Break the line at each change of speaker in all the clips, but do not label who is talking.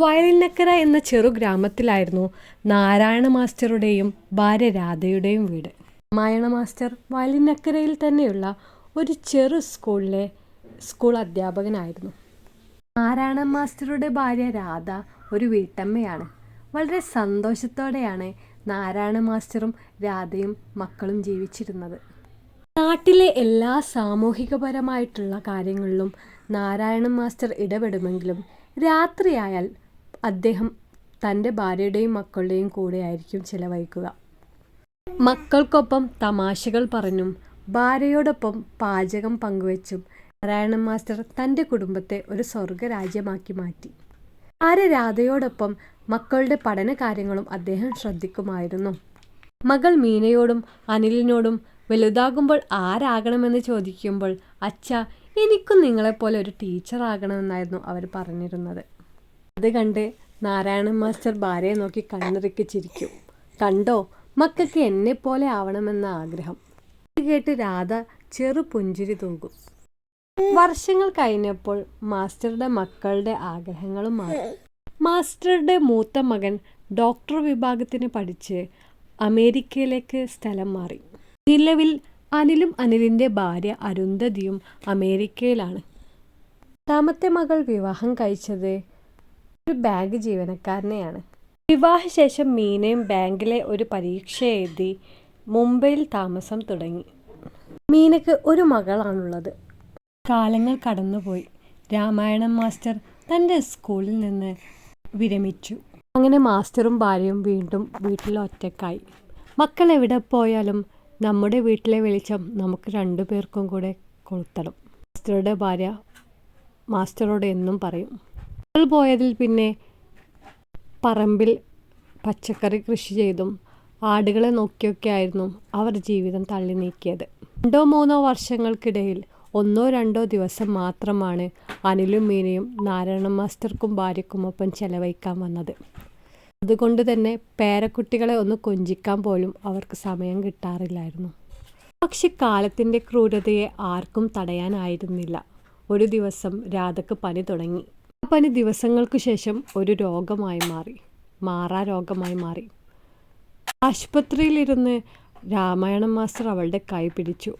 വയലിനക്കര എന്ന ചെറു ഗ്രാമത്തിലായിരുന്നു നാരായണ മാസ്റ്ററുടെയും ഭാര്യ രാധയുടെയും വീട്. രാമായണ മാസ്റ്റർ വയലിനക്കരയിൽ തന്നെയുള്ള ഒരു ചെറു സ്കൂളിലെ സ്കൂൾ അധ്യാപകനായിരുന്നു. നാരായണ മാസ്റ്ററുടെ ഭാര്യ രാധ ഒരു വീട്ടമ്മയാണ്. വളരെ സന്തോഷത്തോടെയാണ് നാരായണ മാസ്റ്ററും രാധയും മക്കളും ജീവിച്ചിരുന്നത്. നാട്ടിലെ എല്ലാ സാമൂഹികപരമായിട്ടുള്ള കാര്യങ്ങളിലും നാരായണ മാസ്റ്റർ ഇടപെടുമെങ്കിലും രാത്രിയായാൽ അദ്ദേഹം തൻ്റെ ഭാര്യയുടെയും മക്കളുടെയും കൂടെയായിരിക്കും ചിലവഴിക്കുക. മക്കൾക്കൊപ്പം തമാശകൾ പറഞ്ഞും ഭാര്യയോടൊപ്പം പാചകം പങ്കുവച്ചും നാരായണ മാസ്റ്റർ തൻ്റെ കുടുംബത്തെ ഒരു സ്വർഗരാജ്യമാക്കി മാറ്റി. ഭാര്യ രാധയോടൊപ്പം മക്കളുടെ പഠന കാര്യങ്ങളും അദ്ദേഹം ശ്രദ്ധിക്കുമായിരുന്നു. മകൾ മീനയോടും അനിലിനോടും വലുതാകുമ്പോൾ ആരാകണമെന്ന് ചോദിക്കുമ്പോൾ അച്ഛാ, എനിക്കും നിങ്ങളെപ്പോലെ ഒരു ടീച്ചർ ആകണമെന്നായിരുന്നു അവർ പറഞ്ഞിരുന്നത്. അത് കണ്ട് നാരായണ മാസ്റ്റർ ഭാര്യയെ നോക്കി കണ്ണിറുക്കി ചിരിക്കും. കണ്ടോ, മക്കൾക്ക് എന്നെപ്പോലെ ആവണമെന്ന ആഗ്രഹം. ഇത് കേട്ട് രാധ ചെറു പുഞ്ചിരി തൂകും. വർഷങ്ങൾ കഴിഞ്ഞപ്പോൾ മാസ്റ്ററുടെ മക്കളുടെ ആഗ്രഹങ്ങളും മാറി. മാസ്റ്ററുടെ മൂത്ത മകൻ ഡോക്ടർ വിഭാഗത്തിന് പഠിച്ച് അമേരിക്കയിലേക്ക് സ്ഥലം മാറി. നിലവിൽ അനിലും അനിലിൻ്റെ ഭാര്യ അരുന്ധതിയും അമേരിക്കയിലാണ്. രണ്ടാമത്തെ മകൾ വിവാഹം കഴിച്ചത് ഒരു ബാങ്ക് ജീവനക്കാരനെയാണ്. വിവാഹശേഷം മീനയും ബാങ്കിലെ ഒരു പരീക്ഷ എഴുതി മുംബൈയിൽ താമസം തുടങ്ങി. മീനയ്ക്ക് ഒരു മകളാണുള്ളത്. കാലങ്ങൾ കടന്നുപോയി. രാമായണ മാസ്റ്റർ തൻ്റെ സ്കൂളിൽ നിന്ന് വിരമിച്ചു. അങ്ങനെ മാസ്റ്ററും ഭാര്യയും വീണ്ടും വീട്ടിൽ ഒറ്റക്കായി. മക്കൾ എവിടെ പോയാലും നമ്മുടെ വീട്ടിലെ വെളിച്ചം നമുക്ക് രണ്ടുപേർക്കും കൂടെ കൊളുത്തണം. മാസ്റ്ററുടെ ഭാര്യ മാസ്റ്ററോട് എന്നും പറയും. മക്കൾ പോയതിൽ പിന്നെ പറമ്പിൽ പച്ചക്കറി കൃഷി ചെയ്തും ആടുകളെ നോക്കിയൊക്കെ ആയിരുന്നു അവർ ജീവിതം തള്ളി നീക്കിയത്. 2-3 വർഷങ്ങൾക്കിടയിൽ 1-2 ദിവസം മാത്രമാണ് അനിലും മീനയും നാരായണ മാസ്റ്റർക്കും ഭാര്യയ്ക്കുമൊപ്പം ചെലവഴിക്കാൻ വന്നത്. അതുകൊണ്ട് തന്നെ പേരക്കുട്ടികളെ ഒന്ന് കൊഞ്ചിക്കാൻ പോലും അവർക്ക് സമയം കിട്ടാറില്ലായിരുന്നു. പക്ഷെ കാലത്തിൻ്റെ ക്രൂരതയെ ആർക്കും തടയാനായിരുന്നില്ല. ഒരു ദിവസം രാധക്ക് പനി തുടങ്ങി. ആ പനി ദിവസങ്ങൾക്ക് ശേഷം ഒരു മാറാ രോഗമായി മാറി. ആശുപത്രിയിലിരുന്ന് രാമായണ മാസ്റ്റർ അവളുടെ കൈ പിടിച്ചു.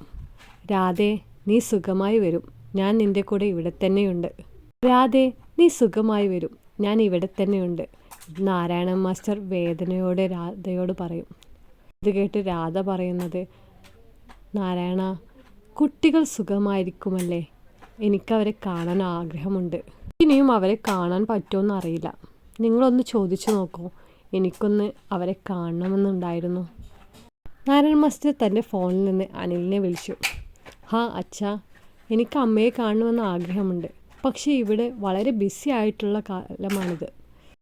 രാധേ, നീ സുഖമായി വരും, ഞാൻ നിൻ്റെ കൂടെ ഇവിടെ തന്നെയുണ്ട്. രാധേ, നീ സുഖമായി വരും, ഞാൻ ഇവിടെ തന്നെയുണ്ട്, നാരായണ മാസ്റ്റർ വേദനയോടെ രാധയോട് പറയും. ഇത് കേട്ട് രാധ പറയുന്നത്, നാരായണ, കുട്ടികൾ സുഖമായിരിക്കുമല്ലേ? എനിക്കവരെ കാണാൻ ആഗ്രഹമുണ്ട്. ഇനിയും അവരെ കാണാൻ പറ്റുമെന്ന് അറിയില്ല. നിങ്ങളൊന്ന് ചോദിച്ചു നോക്കൂ, എനിക്കൊന്ന് അവരെ കാണണമെന്നുണ്ടായിരുന്നു. നാരായണ മാസ്റ്റർ തൻ്റെ ഫോണിൽ നിന്ന് അനിലിനെ വിളിച്ചു. ഹാ അച്ഛാ, എനിക്ക് അമ്മയെ കാണണമെന്ന് ആഗ്രഹമുണ്ട്. പക്ഷേ ഇവിടെ വളരെ ബിസി ആയിട്ടുള്ള കാലമാണിത്.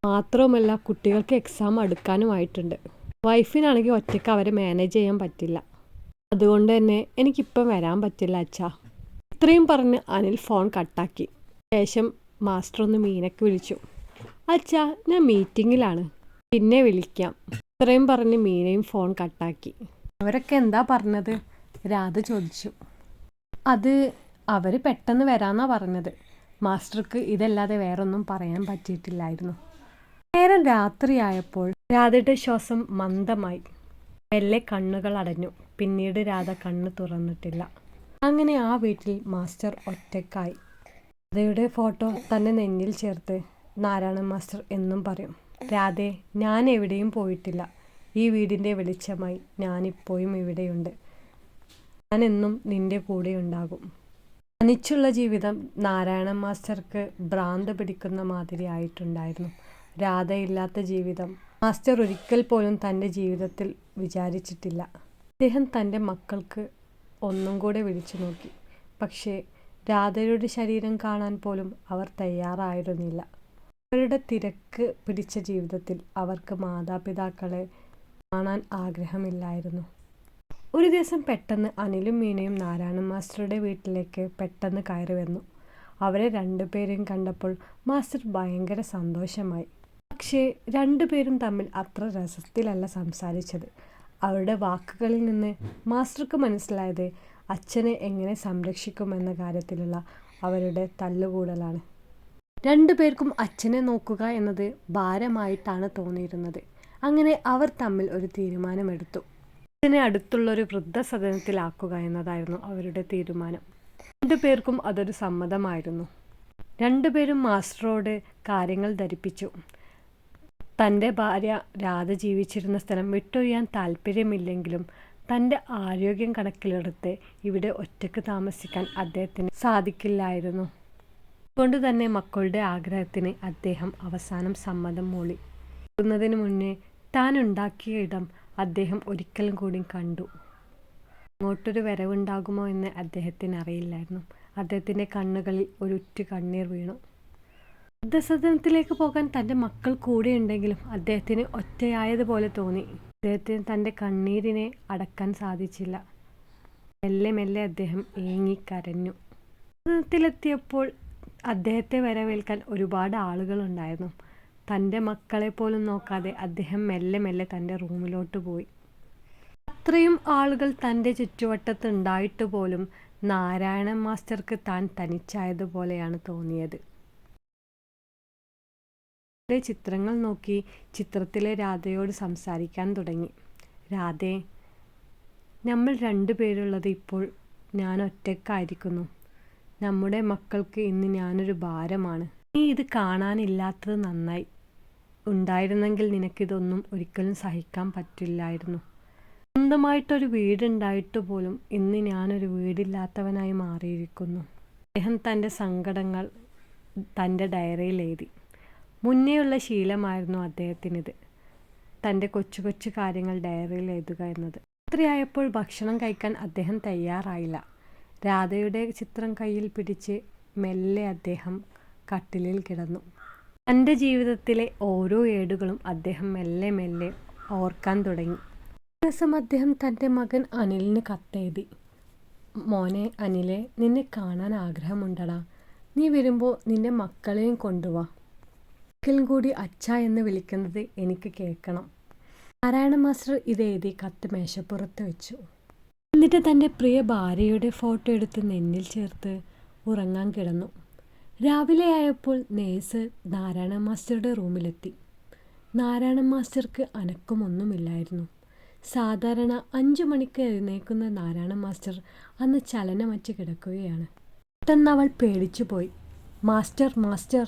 മാത്രവുമല്ല, കുട്ടികൾക്ക് എക്സാം അടുക്കാനുമായിട്ടുണ്ട്. വൈഫിനാണെങ്കിൽ ഒറ്റയ്ക്ക് അവരെ മാനേജ് ചെയ്യാൻ പറ്റില്ല. അതുകൊണ്ട് തന്നെ എനിക്കിപ്പം വരാൻ പറ്റില്ല അച്ഛാ. ഇത്രയും പറഞ്ഞ് അനിൽ ഫോൺ കട്ടാക്കി. ശേഷം മാസ്റ്റർ ഒന്ന് മീനയ്ക്ക് വിളിച്ചു. അച്ഛാ, ഞാൻ മീറ്റിങ്ങിലാണ്, പിന്നെ വിളിക്കാം. ഇത്രയും പറഞ്ഞ് മീനയും ഫോൺ കട്ടാക്കി. അവരൊക്കെ എന്താ പറഞ്ഞത്? രാധ ചോദിച്ചു. അത് അവർ പെട്ടെന്ന് വരാമെന്നാ പറഞ്ഞത്. മാസ്റ്റർക്ക് ഇതല്ലാതെ വേറൊന്നും പറയാൻ പറ്റിയിട്ടില്ലായിരുന്നു. നേരം രാത്രിയായപ്പോൾ രാധയുടെ ശ്വാസം മന്ദമായി. മെല്ലെ കണ്ണുകൾ അടഞ്ഞു. പിന്നീട് രാധ കണ്ണ് തുറന്നിട്ടില്ല. അങ്ങനെ ആ വീട്ടിൽ മാസ്റ്റർ ഒറ്റക്കായി. രാധയുടെ ഫോട്ടോ തന്നെ നെഞ്ഞിൽ ചേർത്ത് നാരായണ മാസ്റ്റർ എന്നും പറയും, രാധേ, ഞാൻ എവിടെയും പോയിട്ടില്ല. ഈ വീടിൻ്റെ വെളിച്ചമായി ഞാനിപ്പോഴും ഇവിടെയുണ്ട്. ഞാൻ എന്നും നിൻ്റെ കൂടെ ഉണ്ടാകും. തനിച്ചുള്ള ജീവിതം നാരായണ മാസ്റ്റർക്ക് ഭ്രാന്ത് പിടിക്കുന്ന മാതിരി ആയിട്ടുണ്ടായിരുന്നു. രാധയില്ലാത്ത ജീവിതം മാസ്റ്റർ ഒരിക്കൽ പോലും തൻ്റെ ജീവിതത്തിൽ വിചാരിച്ചിട്ടില്ല. അദ്ദേഹം തൻ്റെ മക്കൾക്ക് ഒന്നും കൂടെ വിളിച്ചു നോക്കി. പക്ഷേ രാധയുടെ ശരീരം കാണാൻ പോലും അവർ തയ്യാറായിരുന്നില്ല. അവരുടെ തിരക്ക് പിടിച്ച ജീവിതത്തിൽ അവർക്ക് മാതാപിതാക്കളെ കാണാൻ ആഗ്രഹമില്ലായിരുന്നു. ഒരു ദിവസം പെട്ടെന്ന് അനിലും മീനയും നാരായണ മാസ്റ്ററുടെ വീട്ടിലേക്ക് പെട്ടെന്ന് കയറി വന്നു. അവരെ രണ്ടുപേരെയും കണ്ടപ്പോൾ മാസ്റ്റർ ഭയങ്കര സന്തോഷമായി. പക്ഷേ രണ്ടുപേരും തമ്മിൽ അത്ര രസത്തിലല്ല സംസാരിച്ചത്. അവരുടെ വാക്കുകളിൽ നിന്ന് മാസ്റ്റർക്ക് മനസ്സിലായത് അച്ഛനെ എങ്ങനെ സംരക്ഷിക്കുമെന്ന കാര്യത്തിലുള്ള അവരുടെ തല്ലുകൂടലാണ്. രണ്ടുപേർക്കും അച്ഛനെ നോക്കുക എന്നത് ഭാരമായിട്ടാണ് തോന്നിയിരുന്നത്. അങ്ങനെ അവർ തമ്മിൽ ഒരു തീരുമാനമെടുത്തു. അച്ഛനെ അടുത്തുള്ളൊരു വൃദ്ധസദനത്തിലാക്കുക എന്നതായിരുന്നു അവരുടെ തീരുമാനം. രണ്ടുപേർക്കും അതൊരു സമ്മതമായിരുന്നു. രണ്ടുപേരും മാസ്റ്ററോട് കാര്യങ്ങൾ ധരിപ്പിച്ചു. തൻ്റെ ഭാര്യ രാധ ജീവിച്ചിരുന്ന സ്ഥലം വിട്ടൊഴിയാൻ താല്പര്യമില്ലെങ്കിലും തൻ്റെ ആരോഗ്യം കണക്കിലെടുത്ത് ഇവിടെ ഒറ്റയ്ക്ക് താമസിക്കാൻ അദ്ദേഹത്തിന് സാധിക്കില്ലായിരുന്നു. അതുകൊണ്ട് തന്നെ മക്കളുടെ ആഗ്രഹത്തിന് അദ്ദേഹം അവസാനം സമ്മതം മൂളി. പോകുന്നതിന് മുന്നേ താൻ ഉണ്ടാക്കിയ ഇടം അദ്ദേഹം ഒരിക്കലും കൂടി കണ്ടു. അങ്ങോട്ടൊരു വരവുണ്ടാകുമോ എന്ന് അദ്ദേഹത്തിന് അറിയില്ലായിരുന്നു. അദ്ദേഹത്തിൻ്റെ കണ്ണുകളിൽ ഒരുറ്റു കണ്ണീർ വീണു. വൃദ്ധസദനത്തിലേക്ക് പോകാൻ തൻ്റെ മക്കൾ കൂടെയുണ്ടെങ്കിലും അദ്ദേഹത്തിന് ഒറ്റയായതുപോലെ തോന്നി. അദ്ദേഹത്തിന് തൻ്റെ കണ്ണീരിനെ അടക്കാൻ സാധിച്ചില്ല. മെല്ലെ മെല്ലെ അദ്ദേഹം ഏങ്ങിക്കരഞ്ഞു. സദനത്തിലെത്തിയപ്പോൾ അദ്ദേഹത്തെ വരവേൽക്കാൻ ഒരുപാട് ആളുകളുണ്ടായിരുന്നു. തൻ്റെ മക്കളെ പോലും നോക്കാതെ അദ്ദേഹം മെല്ലെ മെല്ലെ തൻ്റെ റൂമിലോട്ട് പോയി. അത്രയും ആളുകൾ തൻ്റെ ചുറ്റുവട്ടത്തുണ്ടായിട്ട് പോലും നാരായണൻ മാസ്റ്റർക്ക് താൻ തനിച്ചായതുപോലെയാണ് തോന്നിയത്. ചിത്രങ്ങൾ നോക്കി ചിത്രത്തിലെ രാധയോട് സംസാരിക്കാൻ തുടങ്ങി. രാധേ, നമ്മൾ രണ്ടുപേരുള്ളത് ഇപ്പോൾ ഞാൻ ഒറ്റയ്ക്കായിരിക്കുന്നു. നമ്മുടെ മക്കൾക്ക് ഇന്ന് ഞാനൊരു ഭാരമാണ്. നീ ഇത് കാണാനില്ലാത്തത് നന്നായി. ഉണ്ടായിരുന്നെങ്കിൽ നിനക്കിതൊന്നും ഒരിക്കലും സഹിക്കാൻ പറ്റില്ലായിരുന്നു. സ്വന്തമായിട്ടൊരു വീടുണ്ടായിട്ട് പോലും ഇന്ന് ഞാനൊരു വീടില്ലാത്തവനായി മാറിയിരിക്കുന്നു. അദ്ദേഹം തൻ്റെ സങ്കടങ്ങൾ തൻ്റെ ഡയറിയിൽ എഴുതി. മുന്നേയുള്ള ശീലമായിരുന്നു അദ്ദേഹത്തിനിത്, തൻ്റെ കൊച്ചു കൊച്ചു കാര്യങ്ങൾ ഡയറിയിൽ എഴുതുക എന്നത്. രാത്രിയായപ്പോൾ ഭക്ഷണം കഴിക്കാൻ അദ്ദേഹം തയ്യാറായില്ല. രാധയുടെ ചിത്രം കയ്യിൽ പിടിച്ച് മെല്ലെ അദ്ദേഹം കട്ടിലിൽ കിടന്നു. തൻ്റെ ജീവിതത്തിലെ ഓരോ ഏടുകളും അദ്ദേഹം മെല്ലെ മെല്ലെ ഓർക്കാൻ തുടങ്ങി. ഒരു ദിവസം അദ്ദേഹം തൻ്റെ മകൻ അനിലിന് കത്തെഴുതി. മോനെ അനിലെ, നിന്നെ കാണാൻ ആഗ്രഹമുണ്ടടാ. നീ വരുമ്പോൾ നിന്റെ മക്കളെയും കൊണ്ടുവാ. ഒരിക്കലും കൂടി അച്ഛ എന്ന് വിളിക്കുന്നത് എനിക്ക് കേൾക്കണം. നാരായണ മാസ്റ്റർ ഇതെഴുതി കത്ത് മേശപ്പുറത്ത് വെച്ചു. എന്നിട്ട് തൻ്റെ പ്രിയ ഭാര്യയുടെ ഫോട്ടോ എടുത്ത് നെന്നിൽ ചേർത്ത് ഉറങ്ങാൻ കിടന്നു. രാവിലെ ആയപ്പോൾ നേഴ്സ് നാരായണ മാസ്റ്ററുടെ റൂമിലെത്തി. നാരായണ മാസ്റ്റർക്ക് അനക്കമൊന്നുമില്ലായിരുന്നു. സാധാരണ 5 മണിക്ക് എഴുന്നേൽക്കുന്ന നാരായണ മാസ്റ്റർ അന്ന് ചലനമറ്റ് കിടക്കുകയാണ്. പെട്ടെന്ന് അവൾ പേടിച്ചു പോയി. മാസ്റ്റർ, മാസ്റ്റർ,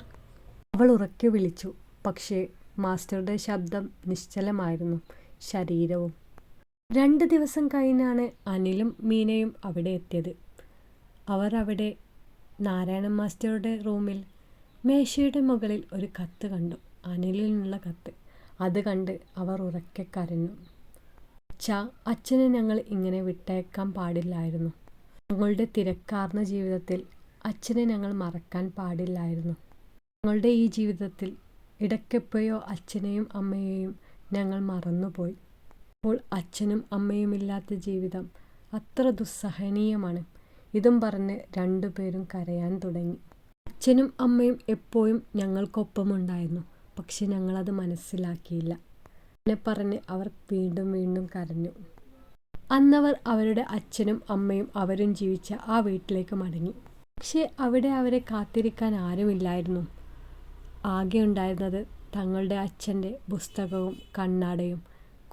അവൾ ഉറക്കെ വിളിച്ചു. പക്ഷേ മാസ്റ്ററുടെ ശബ്ദം നിശ്ചലമായിരുന്നു, ശരീരവും. 2 ദിവസം കഴിഞ്ഞാണ് അനിലും മീനയും അവിടെ എത്തിയത്. അവർ അവിടെ നാരായണൻ മാസ്റ്ററുടെ റൂമിൽ മേശയുടെ മുകളിൽ ഒരു കത്ത് കണ്ടു. അനിലിൽ നിന്നുള്ള കത്ത്. അത് കണ്ട് അവർ ഉറക്കെ കരഞ്ഞു. അച്ഛനെ ഞങ്ങൾ ഇങ്ങനെ വിട്ടയക്കാൻ പാടില്ലായിരുന്നു. ഞങ്ങളുടെ തിരക്കാർന്ന ജീവിതത്തിൽ അച്ഛനെ ഞങ്ങൾ മറക്കാൻ പാടില്ലായിരുന്നു. ഞങ്ങളുടെ ഈ ജീവിതത്തിൽ ഇടയ്ക്കെപ്പോഴോ അച്ഛനെയും അമ്മയെയും ഞങ്ങൾ മറന്നുപോയി. ഇപ്പോൾ അച്ഛനും അമ്മയുമില്ലാത്ത ജീവിതം അത്ര ദുസ്സഹനീയമാണ്. ഇതും പറഞ്ഞ് 2 പേരും കരയാൻ തുടങ്ങി. അച്ഛനും അമ്മയും എപ്പോഴും ഞങ്ങൾക്കൊപ്പമുണ്ടായിരുന്നു, പക്ഷെ ഞങ്ങളത് മനസ്സിലാക്കിയില്ല എന്നെ പറഞ്ഞ് അവർ വീണ്ടും വീണ്ടും കരഞ്ഞു. അന്നവർ അവരുടെ അച്ഛനും അമ്മയും അവരും ജീവിച്ച ആ വീട്ടിലേക്ക് മടങ്ങി. പക്ഷേ അവിടെ അവരെ കാത്തിരിക്കാൻ ആരുമില്ലായിരുന്നു. ആകെ ഉണ്ടായിരുന്നത് തങ്ങളുടെ അച്ഛൻ്റെ പുസ്തകവും കണ്ണാടയും,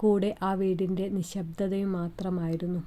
കൂടെ ആ വീടിൻ്റെ നിശബ്ദതയും മാത്രമായിരുന്നു.